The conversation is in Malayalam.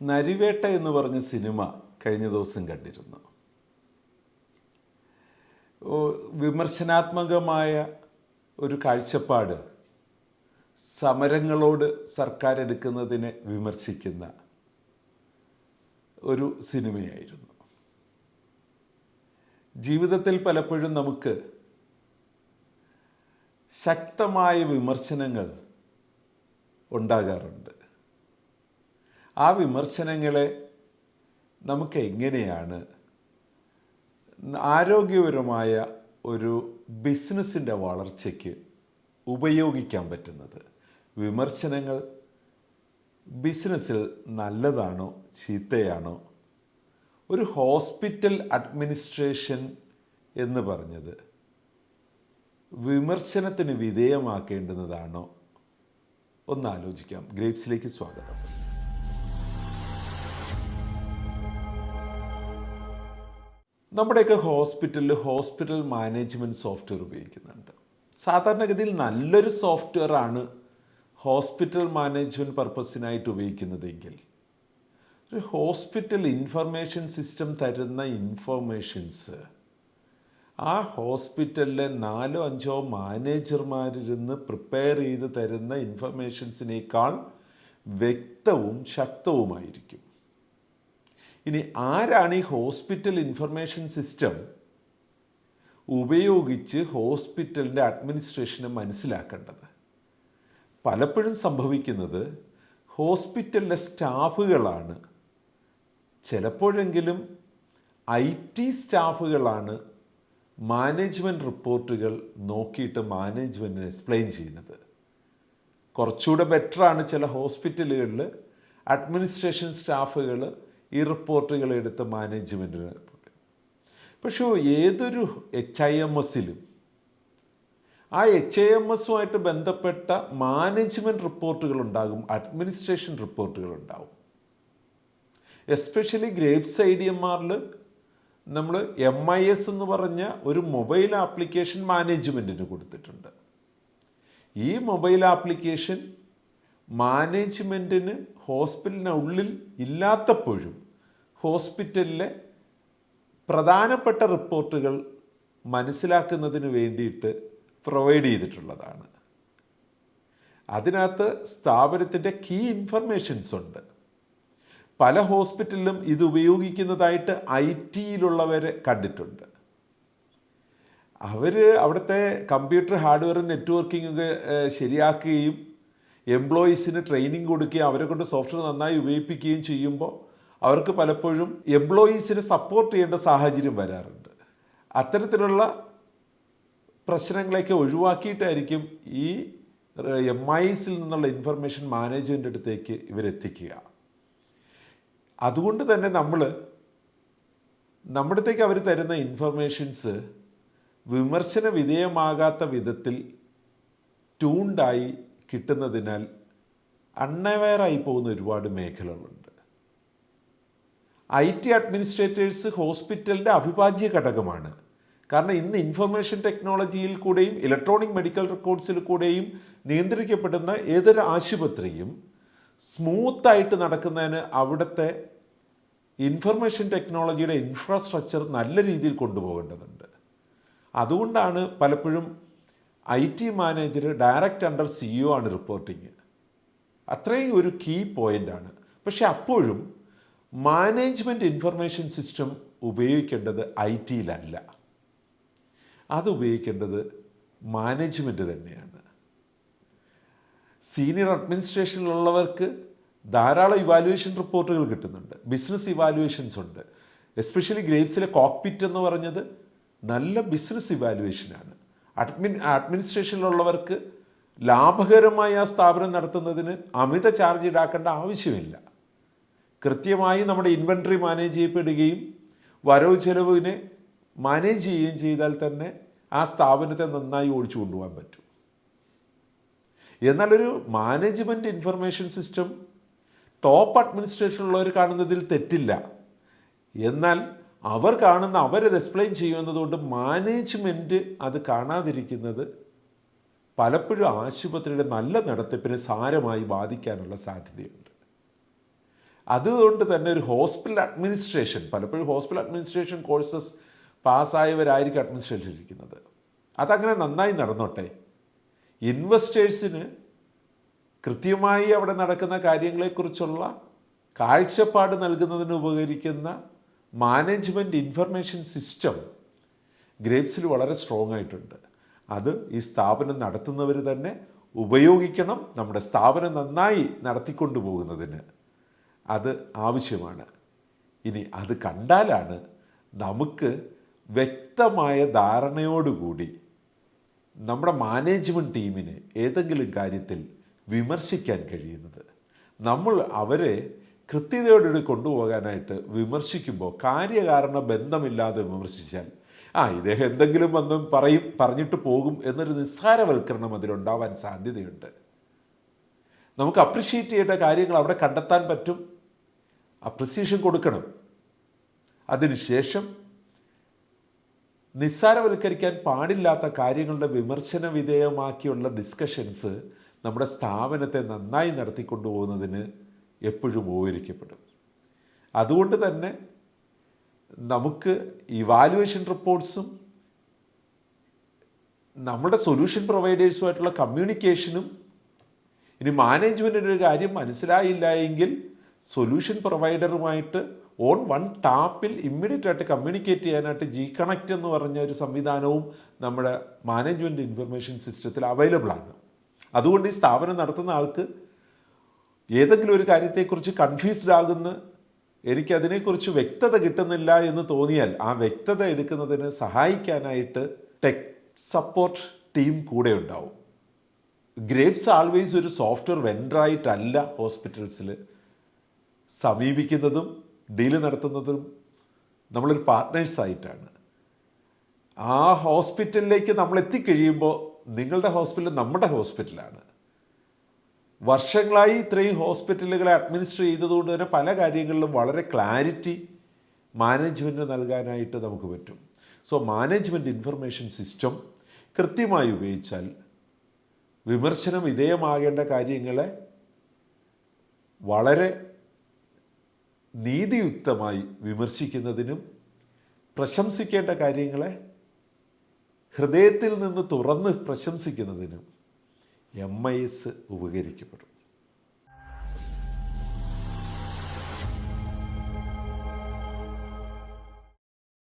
നരിവേട്ട എന്ന് പറഞ്ഞ സിനിമ കഴിഞ്ഞ ദിവസം കണ്ടിരുന്നു. വിമർശനാത്മകമായ ഒരു കാഴ്ചപ്പാട് സമരങ്ങളോട് സർക്കാർ എടുക്കുന്നതിനെ വിമർശിക്കുന്ന ഒരു സിനിമയായിരുന്നു. ജീവിതത്തിൽ പലപ്പോഴും നമുക്ക് ശക്തമായ വിമർശനങ്ങൾ ഉണ്ടാകാറുണ്ട്. ആ വിമർശനങ്ങളെ നമുക്ക് എങ്ങനെയാണ് ആരോഗ്യപരമായ ഒരു ബിസിനസ്സിൻ്റെ വളർച്ചയ്ക്ക് ഉപയോഗിക്കാൻ പറ്റുന്നത്? വിമർശനങ്ങൾ ബിസിനസ്സിൽ നല്ലതാണോ ചീത്തയാണോ? ഒരു ഹോസ്പിറ്റൽ അഡ്മിനിസ്ട്രേഷൻ എന്ന് പറഞ്ഞത് വിമർശനത്തിന് വിധേയമാക്കേണ്ടുന്നതാണോ? ഒന്ന് ആലോചിക്കാം. ഗ്രേപ്സിലേക്ക് സ്വാഗതം. നമ്മുടെയൊക്കെ ഹോസ്പിറ്റൽ മാനേജ്മെൻറ്റ് സോഫ്റ്റ്വെയർ ഉപയോഗിക്കുന്നുണ്ട്. സാധാരണഗതിയിൽ നല്ലൊരു സോഫ്റ്റ്വെയർ ആണ് ഹോസ്പിറ്റൽ മാനേജ്മെൻറ്റ് പർപ്പസിനായിട്ട് ഉപയോഗിക്കുന്നതെങ്കിൽ ഒരു ഹോസ്പിറ്റൽ ഇൻഫർമേഷൻ സിസ്റ്റം തരുന്ന ഇൻഫർമേഷൻസ് ആ ഹോസ്പിറ്റലിലെ 4-5 മാനേജർമാരിരുന്ന് പ്രിപ്പയർ ചെയ്ത് തരുന്ന ഇൻഫർമേഷൻസിനേക്കാൾ വ്യക്തവും ശക്തവുമായിരിക്കും. ഇനി ആരാണ് ഈ ഹോസ്പിറ്റൽ ഇൻഫർമേഷൻ സിസ്റ്റം ഉപയോഗിച്ച് ഹോസ്പിറ്റലിൻ്റെ അഡ്മിനിസ്ട്രേഷനെ മനസ്സിലാക്കേണ്ടത്? പലപ്പോഴും സംഭവിക്കുന്നത് ഹോസ്പിറ്റലിലെ സ്റ്റാഫുകളാണ്, ചിലപ്പോഴെങ്കിലും IT സ്റ്റാഫുകളാണ് മാനേജ്മെൻറ്റ് റിപ്പോർട്ടുകൾ നോക്കിയിട്ട് മാനേജ്മെൻറ്റിന് എക്സ്പ്ലെയിൻ ചെയ്യുന്നത്. കുറച്ചുകൂടെ ബെറ്ററാണ് ചില ഹോസ്പിറ്റലുകളിൽ അഡ്മിനിസ്ട്രേഷൻ സ്റ്റാഫുകൾ ഈ റിപ്പോർട്ടുകൾ എടുത്ത് മാനേജ്മെൻറ്റിന് റിപ്പോർട്ട്. പക്ഷേ ഏതൊരു HIMSലും ആ HIMSുമായിട്ട് ബന്ധപ്പെട്ട മാനേജ്മെൻറ്റ് റിപ്പോർട്ടുകളുണ്ടാകും, അഡ്മിനിസ്ട്രേഷൻ റിപ്പോർട്ടുകളുണ്ടാകും. എസ്പെഷ്യലി ഗ്രേപ്സ് IDMRൽ നമ്മൾ MIS എന്ന് പറഞ്ഞ ഒരു മൊബൈൽ ആപ്ലിക്കേഷൻ മാനേജ്മെൻറ്റിന് കൊടുത്തിട്ടുണ്ട്. ഈ മൊബൈൽ ആപ്ലിക്കേഷൻ മാനേജ്മെൻറ്റിന് ഹോസ്പിറ്റലിനുള്ളിൽ ഇല്ലാത്തപ്പോഴും ഹോസ്പിറ്റലിലെ പ്രധാനപ്പെട്ട റിപ്പോർട്ടുകൾ മനസ്സിലാക്കുന്നതിന് വേണ്ടിയിട്ട് പ്രൊവൈഡ് ചെയ്തിട്ടുള്ളതാണ്. അതിനകത്ത് സ്ഥാപനത്തിൻ്റെ കീ ഇൻഫർമേഷൻസ് ഉണ്ട്. പല ഹോസ്പിറ്റലിലും ഇത് ഉപയോഗിക്കുന്നതായിട്ട് ITയിലുള്ളവരെ കണ്ടിട്ടുണ്ട്. അവിടുത്തെ കമ്പ്യൂട്ടർ ഹാർഡ്വെയർ നെറ്റ്വർക്കിംഗ് ഒക്കെ ശരിയാക്കുകയും എംപ്ലോയീസിന് ട്രെയിനിങ് കൊടുക്കുകയും അവരെ കൊണ്ട് സോഫ്റ്റ്വെയർ നന്നായി ഉപയോഗിപ്പിക്കുകയും ചെയ്യുമ്പോൾ അവർക്ക് പലപ്പോഴും എംപ്ലോയീസിനെ സപ്പോർട്ട് ചെയ്യേണ്ട സാഹചര്യം വരാറുണ്ട്. അത്തരത്തിലുള്ള പ്രശ്നങ്ങളൊക്കെ ഒഴിവാക്കിയിട്ടായിരിക്കും ഈ MISൽ നിന്നുള്ള ഇൻഫർമേഷൻ മാനേജ്മെൻ്റ് അടുത്തേക്ക് ഇവരെത്തിക്കുക. അതുകൊണ്ട് തന്നെ നമ്മുടെ അടുത്തേക്ക് അവർ തരുന്ന ഇൻഫർമേഷൻസ് വിമർശന വിധേയമാകാത്ത വിധത്തിൽ ട്യൂൺഡായി കിട്ടുന്നതിനാൽ അൺഅവെയറായി പോകുന്ന ഒരുപാട് മേഖലകളുണ്ട്. IT അഡ്മിനിസ്ട്രേറ്റേഴ്സ് ഹോസ്പിറ്റലിൻ്റെ അവിഭാജ്യ ഘടകമാണ്. കാരണം ഇന്ന് ഇൻഫർമേഷൻ ടെക്നോളജിയിൽ കൂടെയും ഇലക്ട്രോണിക് മെഡിക്കൽ റെക്കോർഡ്സിൽ കൂടെയും നിയന്ത്രിക്കപ്പെടുന്ന ഏതൊരു ആശുപത്രിയും സ്മൂത്തായിട്ട് നടക്കുന്നതിന് അവിടുത്തെ ഇൻഫർമേഷൻ ടെക്നോളജിയുടെ ഇൻഫ്രാസ്ട്രക്ചർ നല്ല രീതിയിൽ കൊണ്ടുപോകേണ്ടതുണ്ട്. അതുകൊണ്ടാണ് പലപ്പോഴും IT manager direct under CEO ആണ് റിപ്പോർട്ടിങ്. അത്രയും ഒരു കീ പോയിൻ്റാണ്. പക്ഷെ അപ്പോഴും മാനേജ്മെൻറ്റ് ഇൻഫർമേഷൻ സിസ്റ്റം ഉപയോഗിക്കേണ്ടത് ITയിലല്ല, അത് ഉപയോഗിക്കേണ്ടത് മാനേജ്മെൻറ്റ് തന്നെയാണ്. സീനിയർ അഡ്മിനിസ്ട്രേഷനിലുള്ളവർക്ക് ധാരാളം ഇവാലുവേഷൻ റിപ്പോർട്ടുകൾ കിട്ടുന്നുണ്ട്, ബിസിനസ് ഇവാലുവേഷൻസ് ഉണ്ട്. എസ്പെഷ്യലി ഗ്രേപ്സിലെ കോക്പിറ്റ് എന്ന് പറഞ്ഞത് നല്ല ബിസിനസ് ഇവാലുവേഷനാണ്. അഡ്മിനിസ്ട്രേഷനിലുള്ളവർക്ക് ലാഭകരമായി ആ സ്ഥാപനം നടത്തുന്നതിന് അമിത ചാർജ് ഈടാക്കേണ്ട ആവശ്യമില്ല. കൃത്യമായി നമ്മുടെ ഇൻവെൻട്രി മാനേജ് ചെയ്യപ്പെടുകയും വരവ് ചെലവിനെ മാനേജ് ചെയ്യുകയും ചെയ്താൽ തന്നെ ആ സ്ഥാപനത്തെ നന്നായി ഓടിച്ചു കൊണ്ടുപോകാൻ പറ്റും. എന്നാലൊരു മാനേജ്മെൻറ്റ് ഇൻഫർമേഷൻ സിസ്റ്റം ടോപ്പ് അഡ്മിനിസ്ട്രേഷനുള്ളവർ കാണുന്നതിൽ തെറ്റില്ല. എന്നാൽ അവരത് എക്സ്പ്ലെയിൻ ചെയ്യുന്നതുകൊണ്ട് മാനേജ്മെൻറ്റ് അത് കാണാതിരിക്കുന്നത് പലപ്പോഴും ആശുപത്രിയുടെ നല്ല നടത്തിപ്പിനെ സാരമായി ബാധിക്കാനുള്ള സാധ്യതയുണ്ട്. അതുകൊണ്ട് തന്നെ ഒരു ഹോസ്പിറ്റൽ അഡ്മിനിസ്ട്രേഷൻ, പലപ്പോഴും ഹോസ്പിറ്റൽ അഡ്മിനിസ്ട്രേഷൻ കോഴ്സസ് പാസ്സായവരായിരിക്കും അഡ്മിനിസ്ട്രേഷൻ ഇരിക്കുന്നത്. അതങ്ങനെ നന്നായി നടന്നോട്ടെ. ഇൻവെസ്റ്റേഴ്സിന് കൃത്യമായി അവിടെ നടക്കുന്ന കാര്യങ്ങളെക്കുറിച്ചുള്ള കാഴ്ചപ്പാട് നൽകുന്നതിന് ഉപകരിക്കുന്ന മാനേജ്മെൻറ്റ് ഇൻഫർമേഷൻ സിസ്റ്റം ഗ്രേപ്സിൽ വളരെ സ്ട്രോങ് ആയിട്ടുണ്ട്. അത് ഈ സ്ഥാപനം നടത്തുന്നവർ തന്നെ ഉപയോഗിക്കണം. നമ്മുടെ സ്ഥാപനം നന്നായി നടത്തിക്കൊണ്ടു പോകുന്നതിന് അത് ആവശ്യമാണ്. ഇനി അത് കണ്ടാലാണ് നമുക്ക് വ്യക്തമായ ധാരണയോടുകൂടി നമ്മുടെ മാനേജ്മെൻറ്റ് ടീമിനെ ഏതെങ്കിലും കാര്യത്തിൽ വിമർശിക്കാൻ കഴിയുന്നത്. നമ്മൾ അവരെ കൃത്യതയോടുകൂടി കൊണ്ടുപോകാനായിട്ട് വിമർശിക്കുമ്പോൾ കാര്യകാരണ ബന്ധമില്ലാതെ വിമർശിച്ചാൽ ഇദ്ദേഹം എന്തെങ്കിലും വന്നും പറഞ്ഞിട്ട് പോകും എന്നൊരു നിസ്സാരവൽക്കരണം അതിലുണ്ടാവാൻ സാധ്യതയുണ്ട്. നമുക്ക് അപ്രിഷ്യേറ്റ് ചെയ്യേണ്ട കാര്യങ്ങൾ അവിടെ കണ്ടെത്താൻ പറ്റും, അപ്രിസിയേഷൻ കൊടുക്കണം. അതിനുശേഷം നിസ്സാരവൽക്കരിക്കാൻ പാടില്ലാത്ത കാര്യങ്ങളുടെ വിമർശന വിധേയമാക്കിയുള്ള ഡിസ്കഷൻസ് നമ്മുടെ സ്ഥാപനത്തെ നന്നായി നടത്തിക്കൊണ്ടുപോകുന്നതിന് എപ്പോഴും ഉപകരിക്കപ്പെടും. അതുകൊണ്ട് തന്നെ നമുക്ക് ഇവാലുവേഷൻ റിപ്പോർട്ട്സും നമ്മുടെ സൊല്യൂഷൻ പ്രൊവൈഡേഴ്സുമായിട്ടുള്ള കമ്മ്യൂണിക്കേഷനും, ഇനി മാനേജ്മെൻറ്റിൻ്റെ ഒരു കാര്യം മനസ്സിലായില്ല എങ്കിൽ സൊല്യൂഷൻ പ്രൊവൈഡറുമായിട്ട് ഓൺ വൺ ടാപ്പിൽ ഇമ്മീഡിയറ്റ് ആയിട്ട് കമ്മ്യൂണിക്കേറ്റ് ചെയ്യാനായിട്ട് G-Connect എന്ന് പറഞ്ഞ ഒരു സംവിധാനവും നമ്മുടെ മാനേജ്മെൻറ്റ് ഇൻഫർമേഷൻ സിസ്റ്റത്തിൽ അവൈലബിൾ ആണ്. അതുകൊണ്ട് ഈ സ്ഥാപനം നടത്തുന്ന ആൾക്ക് ഏതെങ്കിലും ഒരു കാര്യത്തെക്കുറിച്ച് കൺഫ്യൂസ്ഡ് ആകുന്ന, എനിക്കതിനെക്കുറിച്ച് വ്യക്തത കിട്ടുന്നില്ല എന്ന് തോന്നിയാൽ ആ വ്യക്തത എടുക്കുന്നതിന് സഹായിക്കാനായിട്ട് ടെക് സപ്പോർട്ട് ടീം കൂടെ ഉണ്ടാവും. ഗ്രേപ്സ് ആൾവേസ് ഒരു സോഫ്റ്റ്വെയർ വെൻഡറായിട്ടല്ല ഹോസ്പിറ്റൽസിൽ സമീപിക്കുന്നതും ഡീല് നടത്തുന്നതും. നമ്മളൊരു പാർട്ട്നേഴ്സായിട്ടാണ്. ആ ഹോസ്പിറ്റലിലേക്ക് നമ്മൾ എത്തിക്കഴിയുമ്പോൾ നിങ്ങളുടെ ഹോസ്പിറ്റൽ നമ്മുടെ ഹോസ്പിറ്റലാണ്. വർഷങ്ങളായി ഇത്രയും ഹോസ്പിറ്റലുകളെ അഡ്മിനിസ്റ്റർ ചെയ്തതുകൊണ്ട് തന്നെ പല കാര്യങ്ങളിലും വളരെ ക്ലാരിറ്റി മാനേജ്മെൻറ്റിന് നൽകാനായിട്ട് നമുക്ക് പറ്റും. സോ മാനേജ്മെൻറ്റ് ഇൻഫർമേഷൻ സിസ്റ്റം കൃത്യമായി ഉപയോഗിച്ചാൽ വിമർശനം വിധേയമാകേണ്ട കാര്യങ്ങളെ വളരെ നീതിയുക്തമായി വിമർശിക്കുന്നതിനും പ്രശംസിക്കേണ്ട കാര്യങ്ങളെ ഹൃദയത്തിൽ നിന്ന് തുറന്ന് പ്രശംസിക്കുന്നതിനും MIS ഉപകരിക്കപ്പെടും.